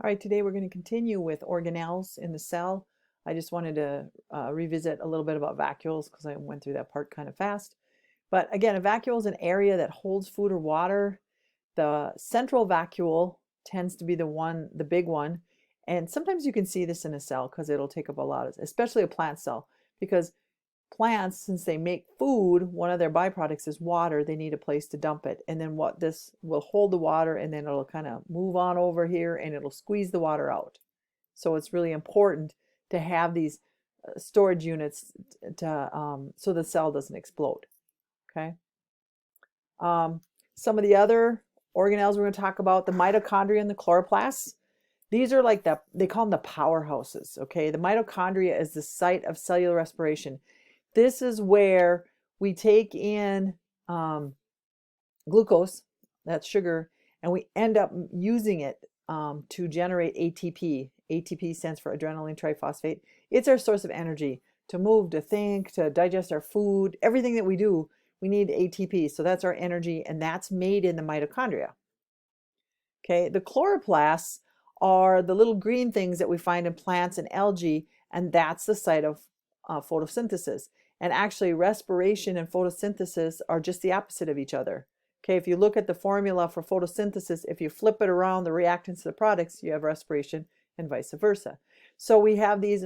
All right, today we're going to continue with organelles in the cell. I just wanted to revisit a little bit about vacuoles because I went through that part kind of fast. But again, a vacuole is an area that holds food or water. The central vacuole tends to be the big one. And sometimes you can see this in a cell because it'll take up a lot of, especially a plant cell, because plants, since they make food, one of their byproducts is water. They need a place to dump it. And then what this will hold the water and then it'll kind of move on over here and it'll squeeze the water out. So it's really important to have these storage units so the cell doesn't explode. Okay. Some of the other organelles we're going to talk about, the mitochondria and the chloroplasts. These are like they call them the powerhouses. Okay. The mitochondria is the site of cellular respiration. This is where we take in glucose, that's sugar, and we end up using it to generate ATP. ATP stands for adrenaline triphosphate. It's our source of energy to move, to think, to digest our food. Everything that we do, we need ATP. So that's our energy, and that's made in the mitochondria. Okay, the chloroplasts are the little green things that we find in plants and algae, and that's the site of photosynthesis. And actually, respiration and photosynthesis are just the opposite of each other. Okay, if you look at the formula for photosynthesis, if you flip it around the reactants to the products, you have respiration and vice versa. So we have these,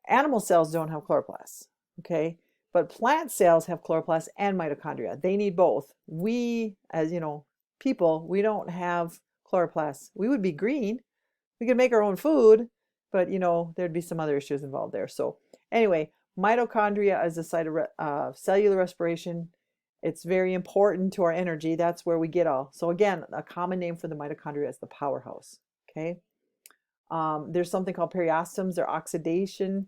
animal cells don't have chloroplasts, okay? But plant cells have chloroplasts and mitochondria. They need both. We, as people, we don't have chloroplasts. We would be green. We could make our own food, but there'd be some other issues involved there. So anyway, mitochondria is the site of cellular respiration. It's very important to our energy. That's where we get all. So again, a common name for the mitochondria is the powerhouse. Okay. There's something called periostomes. They're oxidative,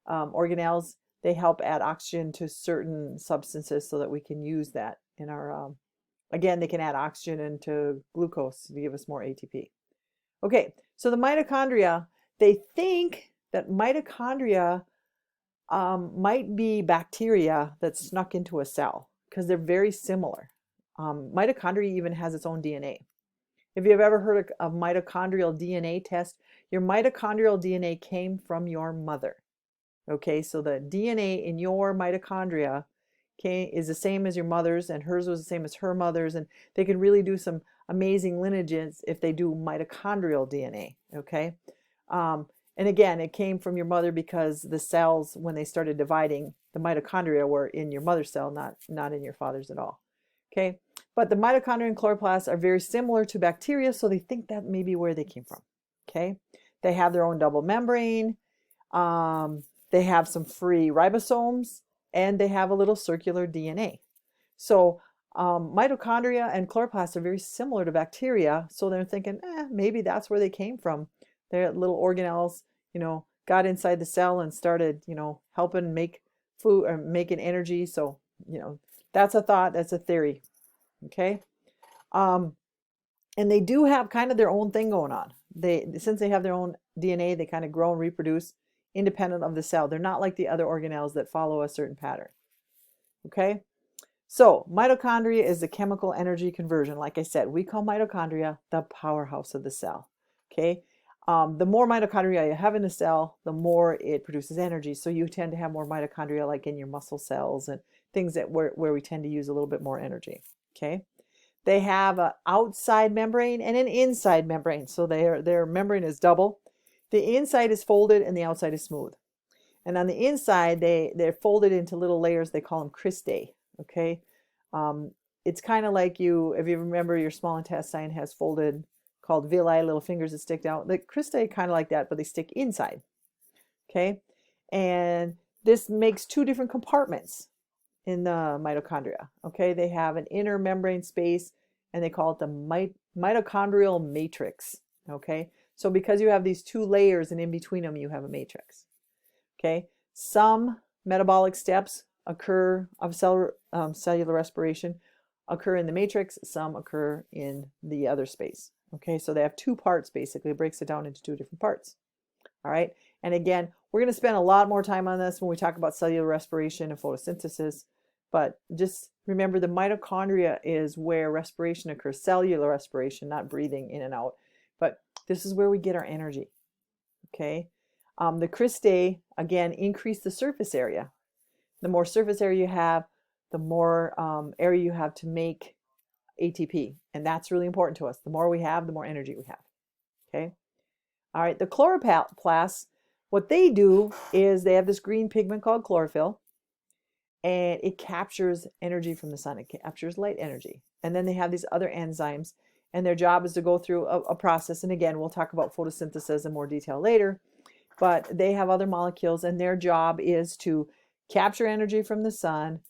organelles. They help add oxygen to certain substances so that we can use that in our, again, they can add oxygen into glucose to give us more ATP. Okay, so the mitochondria, they think that mitochondria might be bacteria that snuck into a cell because they're very similar. Mitochondria even has its own DNA. If you've ever heard of mitochondrial DNA test, your mitochondrial DNA came from your mother. Okay, so the DNA in your mitochondria is the same as your mother's, and hers was the same as her mother's, and they can really do some amazing lineages if they do mitochondrial DNA. Okay, and again, it came from your mother because the cells, when they started dividing, the mitochondria were in your mother's cell, not in your father's at all. Okay, but the mitochondria and chloroplasts are very similar to bacteria, so they think that may be where they came from. Okay, they have their own double membrane. They have some free ribosomes, and they have a little circular DNA. So mitochondria and chloroplasts are very similar to bacteria, so they're thinking, maybe that's where they came from. Their little organelles, got inside the cell and started, helping make food or making energy. So, that's a thought, that's a theory. Okay. And they do have kind of their own thing going on. Since they have their own DNA, they kind of grow and reproduce independent of the cell. They're not like the other organelles that follow a certain pattern. Okay. So mitochondria is the chemical energy conversion. Like I said, we call mitochondria the powerhouse of the cell. Okay. The more mitochondria you have in a cell, the more it produces energy. So you tend to have more mitochondria like in your muscle cells and things where we tend to use a little bit more energy. Okay. They have an outside membrane and an inside membrane. So their membrane is double. The inside is folded and the outside is smooth. And on the inside, they're folded into little layers. They call them cristae. Okay. It's kind of like if you remember, your small intestine has folded called villi, little fingers that stick out. The cristae kind of like that, but they stick inside. Okay. And this makes two different compartments in the mitochondria. Okay. They have an inner membrane space and they call it the mitochondrial matrix. Okay. So because you have these two layers and in between them, you have a matrix. Okay. Some metabolic steps occur of cellular respiration occur in the matrix. Some occur in the other space. Okay. So they have two parts, basically. It breaks it down into two different parts. All right. And again, we're going to spend a lot more time on this when we talk about cellular respiration and photosynthesis, but just Remember, the mitochondria is where respiration occurs, cellular respiration, not breathing in and out. But this is where we get our energy. Okay. The cristae, again, increase the surface area. The more surface area you have, the more area you have to make ATP. And that's really important to us. The more we have, the more energy we have. Okay. All right. The chloroplasts, what they do is they have this green pigment called chlorophyll, and it captures energy from the sun. It captures light energy. And then they have these other enzymes, and their job is to go through a process. And again, we'll talk about photosynthesis in more detail later, but they have other molecules, and their job is to capture energy from the sun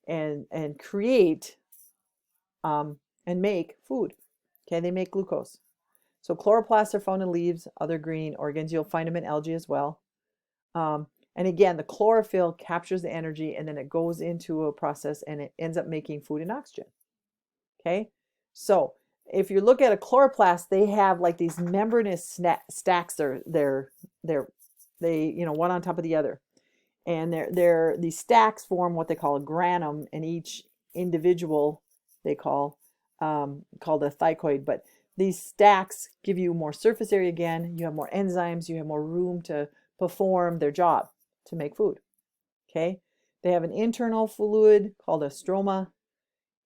and create and make food. Okay, they make glucose. So chloroplasts are found in leaves, other green organs. You'll find them in algae as well. And again, the chlorophyll captures the energy, and then it goes into a process and it ends up making food and oxygen. Okay, so if you look at a chloroplast, they have like these membranous stacks. They one on top of the other, and these stacks form what they call a granum, and each individual they called a thycoid. But these stacks give you more surface area again. You have more enzymes. You have more room to perform their job to make food. Okay, they have an internal fluid called a stroma,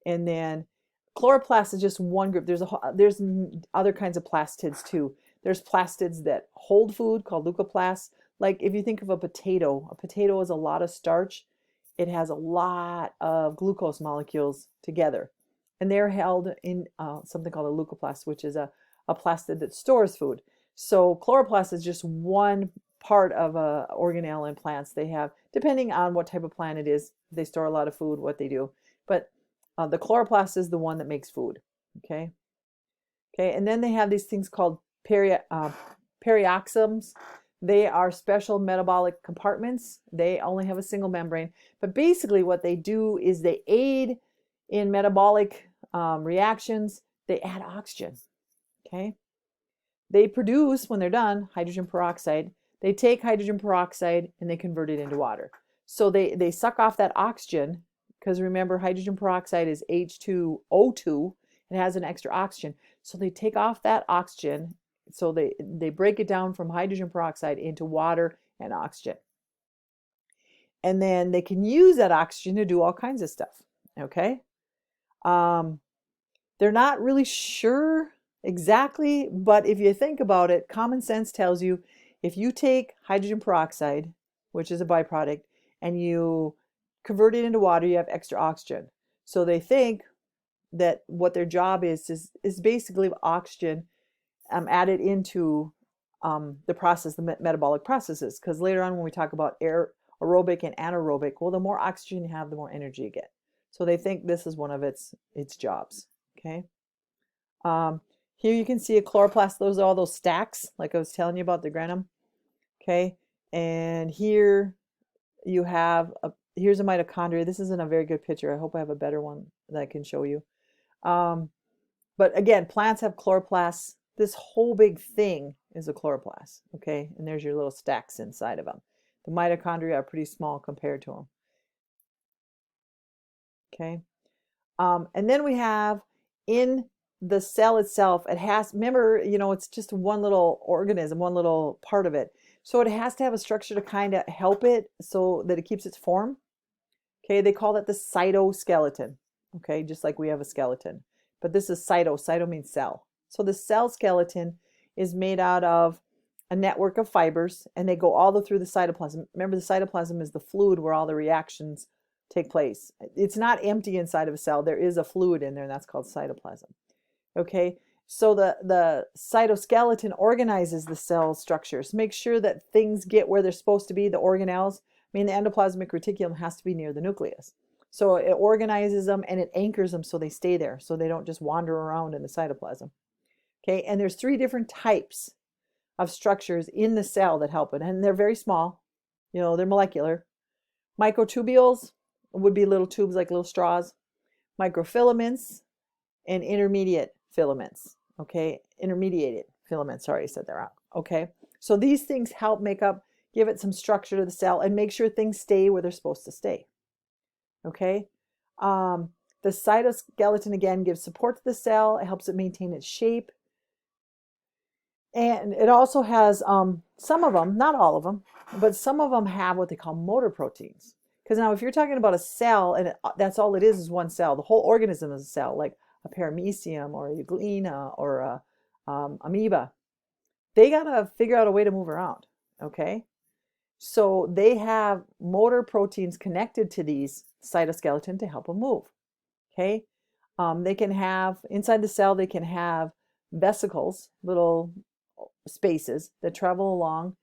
and then chloroplast is just one group. There's other kinds of plastids too. There's plastids that hold food called leucoplasts. Like if you think of a potato is a lot of starch. It has a lot of glucose molecules together, and they're held in something called a leucoplast, which is a plastid that stores food. So chloroplast is just one part of a organelle in plants. They have, depending on what type of plant it is, they store a lot of food, what they do. But the chloroplast is the one that makes food. Okay. And then they have these things called perioxysms. They are special metabolic compartments. They only have a single membrane. But basically what they do is they aid in metabolic reactions. They add oxygen. Okay. They produce, when they're done, hydrogen peroxide. They take hydrogen peroxide and they convert it into water. So they suck off that oxygen, because remember, hydrogen peroxide is H2O2. It has an extra oxygen. So they take off that oxygen. So they break it down from hydrogen peroxide into water and oxygen. And then they can use that oxygen to do all kinds of stuff. Okay. They're not really sure exactly, but if you think about it, common sense tells you if you take hydrogen peroxide, which is a byproduct, and you convert it into water, you have extra oxygen. So they think that what their job is basically oxygen added into the process, the metabolic processes. Because later on when we talk about aerobic and anaerobic, well, the more oxygen you have, the more energy you get. So they think this is one of its jobs. Okay. Here you can see a chloroplast. Those are all those stacks, like I was telling you about the granum. Okay, and here you have here's a mitochondria. This isn't a very good picture. I hope I have a better one that I can show you. But again, plants have chloroplasts. This whole big thing is a chloroplast. Okay, and there's your little stacks inside of them. The mitochondria are pretty small compared to them. Okay, and then we have in the cell itself, it has, remember, it's just one little organism, one little part of it. So it has to have a structure to kind of help it so that it keeps its form. Okay, they call that the cytoskeleton. Okay, just like we have a skeleton. But this is cyto. Cyto means cell. So the cell skeleton is made out of a network of fibers, and they go all through the cytoplasm. Remember, the cytoplasm is the fluid where all the reactions take place. It's not empty inside of a cell. There is a fluid in there, and that's called cytoplasm. Okay, so the cytoskeleton organizes the cell structures, make sure that things get where they're supposed to be, the organelles. I mean, the endoplasmic reticulum has to be near the nucleus. So it organizes them and it anchors them so they stay there, so they don't just wander around in the cytoplasm. Okay, and there's 3 different types of structures in the cell that help it, and they're very small. They're molecular. Microtubules would be little tubes like little straws. Microfilaments and intermediate filaments. Okay, intermediated filaments. Sorry, I said that wrong. Okay, so these things help give it some structure to the cell and make sure things stay where they're supposed to stay. Okay, The cytoskeleton, again, gives support to the cell. It helps it maintain its shape. And it also has some of them, not all of them, but some of them have what they call motor proteins. Because now if you're talking about a cell and that's all it is one cell, the whole organism is a cell, like a paramecium or a euglena or a amoeba, they got to figure out a way to move around, okay? So they have motor proteins connected to these cytoskeleton to help them move, okay? They can have, inside the cell, they can have vesicles, little spaces that travel along,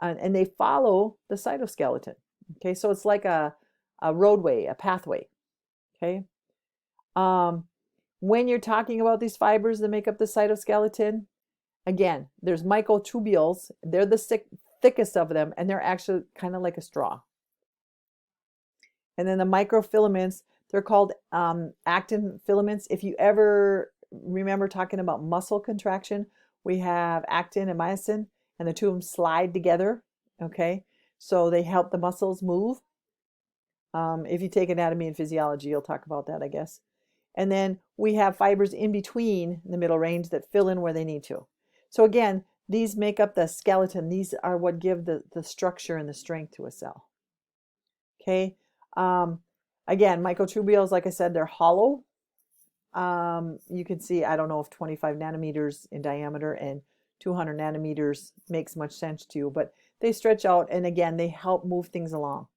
and they follow the cytoskeleton, okay? So it's like a roadway, a pathway, okay? When you're talking about these fibers that make up the cytoskeleton, again, there's microtubules. They're the thickest of them, and they're actually kind of like a straw. And then the microfilaments, they're called actin filaments. If you ever remember talking about muscle contraction, we have actin and myosin, and the two of them slide together, okay? So they help the muscles move. If you take anatomy and physiology, you'll talk about that, I guess. And then we have fibers in between the middle range that fill in where they need to. So again, these make up the skeleton. These are what give the structure and the strength to a cell. Okay. Again, microtubules, like I said, they're hollow. You can see, I don't know if 25 nanometers in diameter and 200 nanometers makes much sense to you, but they stretch out, and again, they help move things along.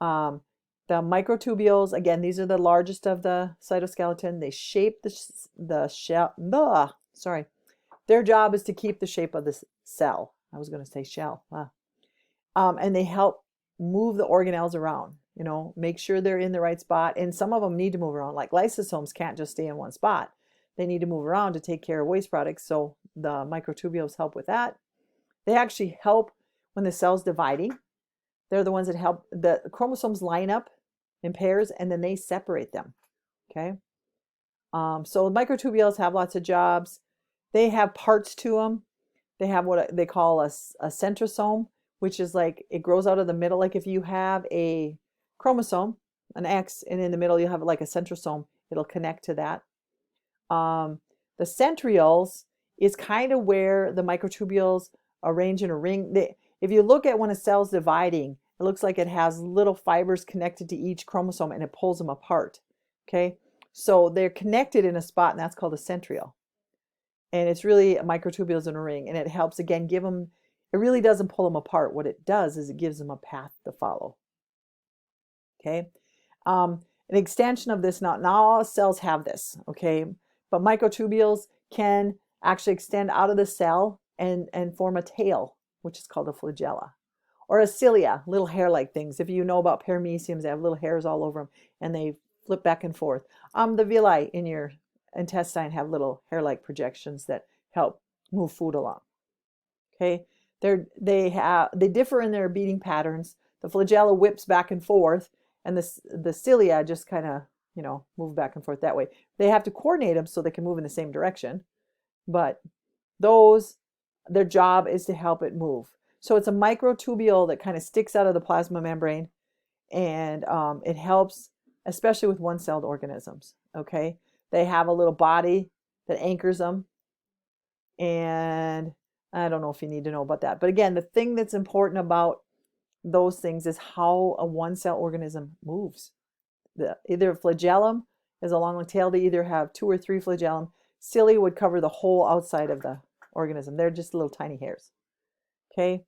The microtubules, again, these are the largest of the cytoskeleton. They shape the shell. Sorry. Their job is to keep the shape of the cell. I was going to say shell. And they help move the organelles around, you know, make sure they're in the right spot. And some of them need to move around. Like lysosomes can't just stay in one spot. They need to move around to take care of waste products. So the microtubules help with that. They actually help when the cell's dividing. They're the ones that help. The chromosomes line up in pairs, and then they separate them, okay? So microtubules have lots of jobs. They have parts to them. They have what they call a centrosome, which is like it grows out of the middle. Like if you have a chromosome, an X, and in the middle you have like a centrosome, it'll connect to that. The centrioles is kind of where the microtubules arrange in a ring. If you look at when a cell's dividing, it looks like it has little fibers connected to each chromosome and it pulls them apart, okay? So they're connected in a spot, and that's called a centriole. And it's really microtubules in a ring, and it helps, again, give them, it really doesn't pull them apart. What it does is it gives them a path to follow, okay? An extension of this, not all cells have this, okay? But microtubules can actually extend out of the cell and form a tail, which is called a flagella, or a cilia, little hair-like things. If you know about parameciums, they have little hairs all over them, and they flip back and forth. The villi in your intestine have little hair-like projections that help move food along. Okay, they differ in their beating patterns. The flagella whips back and forth, and the cilia just kind of, you know, move back and forth that way. They have to coordinate them so they can move in the same direction, but their job is to help it move. So it's a microtubule that kind of sticks out of the plasma membrane, and it helps, especially with one-celled organisms, okay? They have a little body that anchors them, and I don't know if you need to know about that. But again, the thing that's important about those things is how a one-cell organism moves. Either flagellum is a long tail. They either have 2 or 3 flagellum. Cilia would cover the whole outside of the organism. They're just little tiny hairs, okay?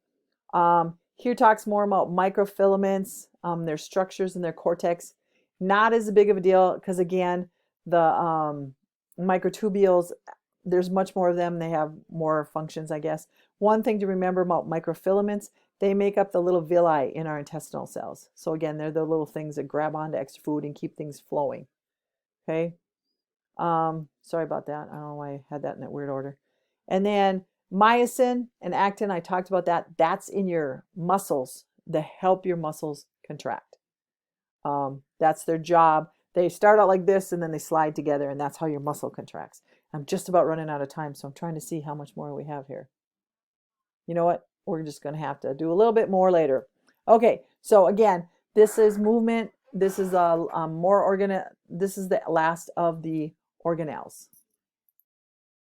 Here talks more about microfilaments, their structures in their cortex. Not as big of a deal because, again, the microtubules, there's much more of them. They have more functions, I guess. One thing to remember about microfilaments, they make up the little villi in our intestinal cells. So again, they're the little things that grab onto extra food and keep things flowing, okay? Sorry about that. I don't know why I had that in that weird order. And then myosin and actin, I talked about that. That's in your muscles to help your muscles contract. That's their job. They start out like this and then they slide together, and that's how your muscle contracts. I'm just about running out of time, so I'm trying to see how much more we have here. You know what? We're just going to have to do a little bit more later. Okay, so again, this is movement. This is this is the last of the organelles.